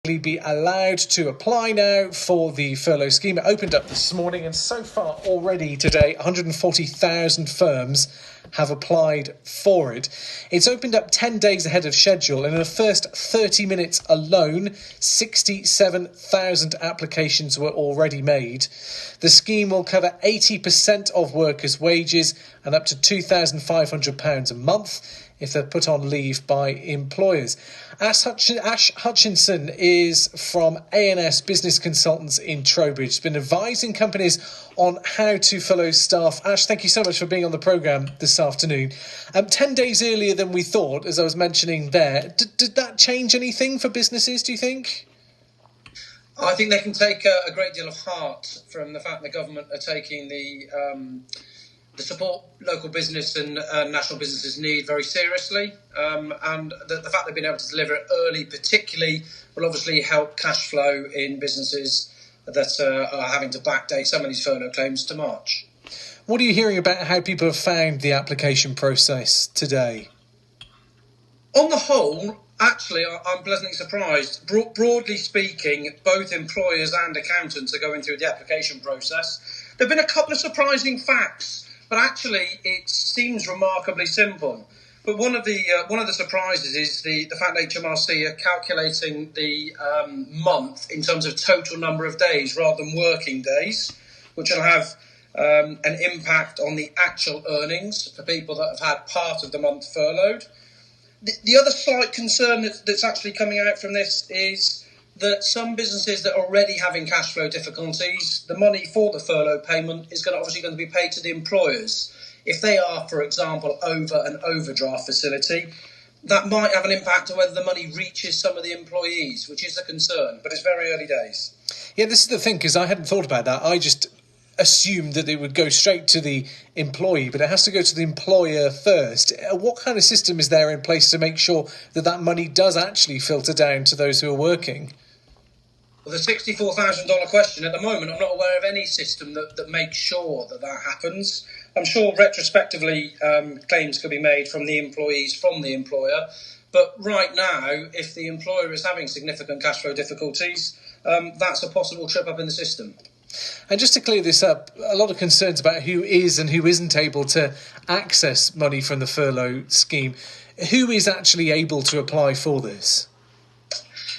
be allowed to apply now for the furlough scheme. It opened up this morning, and so far already today 140,000 firms have applied for it. It's opened up 10 days ahead of schedule, and in the first 30 minutes alone 67,000 applications were already made. The scheme will cover 80% of workers' wages and up to £2,500 a month if they're put on leave by employers. Ash Hutchinson is from A&S Business Consultants in Trowbridge. He's been advising companies on how to furlough staff. Ash, thank you so much for being on the programme this afternoon. 10 days earlier than we thought, as I was mentioning there. Did that change anything for businesses, do you think? I think they can take a great deal of heart from the fact the government are taking the support local business and national businesses need very seriously, and the fact they've been able to deliver it early particularly will obviously help cash flow in businesses that are having to backdate some of these furlough claims to March. What are you hearing about how people have found the application process today? On the whole, actually, I'm pleasantly surprised. Broadly speaking, both employers and accountants are going through the application process. There have been a couple of surprising facts, but actually it seems remarkably simple. But one of the surprises is the fact that HMRC are calculating the month in terms of total number of days rather than working days, which will have an impact on the actual earnings for people that have had part of the month furloughed. The other slight concern that's actually coming out from this is that some businesses that are already having cash flow difficulties, the money for the furlough payment is obviously going to be paid to the employers. If they are, for example, over an overdraft facility, that might have an impact on whether the money reaches some of the employees, which is a concern, but it's very early days. Yeah, this is the thing, because I hadn't thought about that. I just assumed that it would go straight to the employee, but it has to go to the employer first. What kind of system is there in place to make sure that money does actually filter down to those who are working? Well, the $64,000 question, at the moment, I'm not aware of any system that makes sure that happens. I'm sure retrospectively claims could be made from the employees, from the employer. But right now, if the employer is having significant cash flow difficulties, that's a possible trip up in the system. And just to clear this up, a lot of concerns about who is and who isn't able to access money from the furlough scheme. Who is actually able to apply for this?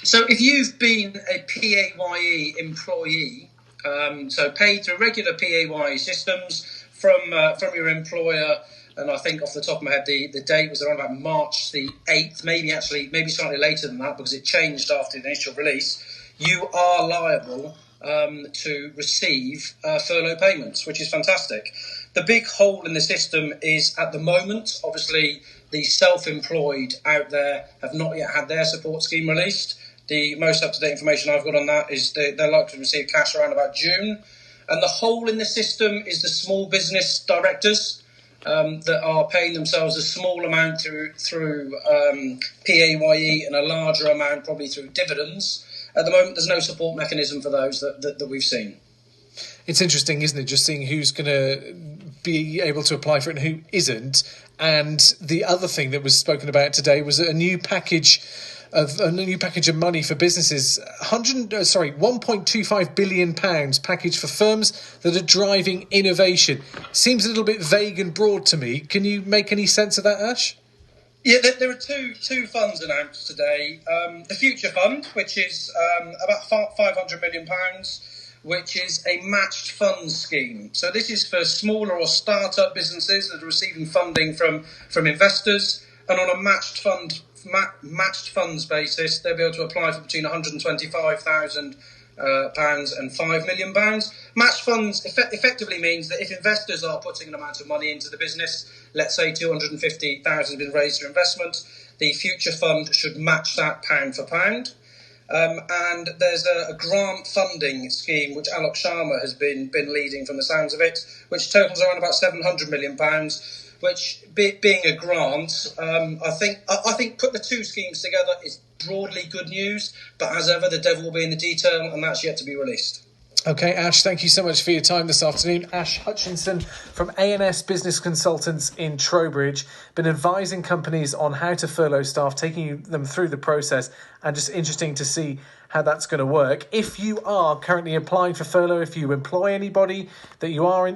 So if you've been a PAYE employee, so paid through regular PAYE systems from your employer, and I think off the top of my head the date was around about March the 8th, maybe slightly later than that because it changed after the initial release, you are liable to receive furlough payments, which is fantastic. The big hole in the system is at the moment, obviously, the self-employed out there have not yet had their support scheme released. The most up-to-date information I've got on that is they're likely to receive cash around about June. And the hole in the system is the small business directors that are paying themselves a small amount through PAYE and a larger amount probably through dividends. At the moment, there's no support mechanism for those that we've seen. It's interesting, isn't it, just seeing who's going to be able to apply for it and who isn't. And the other thing that was spoken about today was a new package of money for businesses. £1.25 billion package for firms that are driving innovation. Seems a little bit vague and broad to me. Can you make any sense of that, Ash? Yeah, there are two funds announced today. The Future Fund, which is about £500 million, which is a matched funds scheme. So this is for smaller or start-up businesses that are receiving funding from investors, and on a matched funds basis, they'll be able to apply for between £125,000 and £5 million. Matched funds effectively means that if investors are putting an amount of money into the business, let's say £250,000 has been raised for investment, the Future Fund should match that pound for pound. And there's a grant funding scheme which Alok Sharma has been leading from the sounds of it, which totals around about £700 million, which being a grant, I think put the two schemes together is broadly good news, but as ever, the devil will be in the detail, and that's yet to be released. Okay, Ash, thank you so much for your time this afternoon. Ash Hutchinson from A&S Business Consultants in Trowbridge, been advising companies on how to furlough staff, taking them through the process, and just interesting to see how that's going to work. If you are currently applying for furlough, if you employ anybody that you are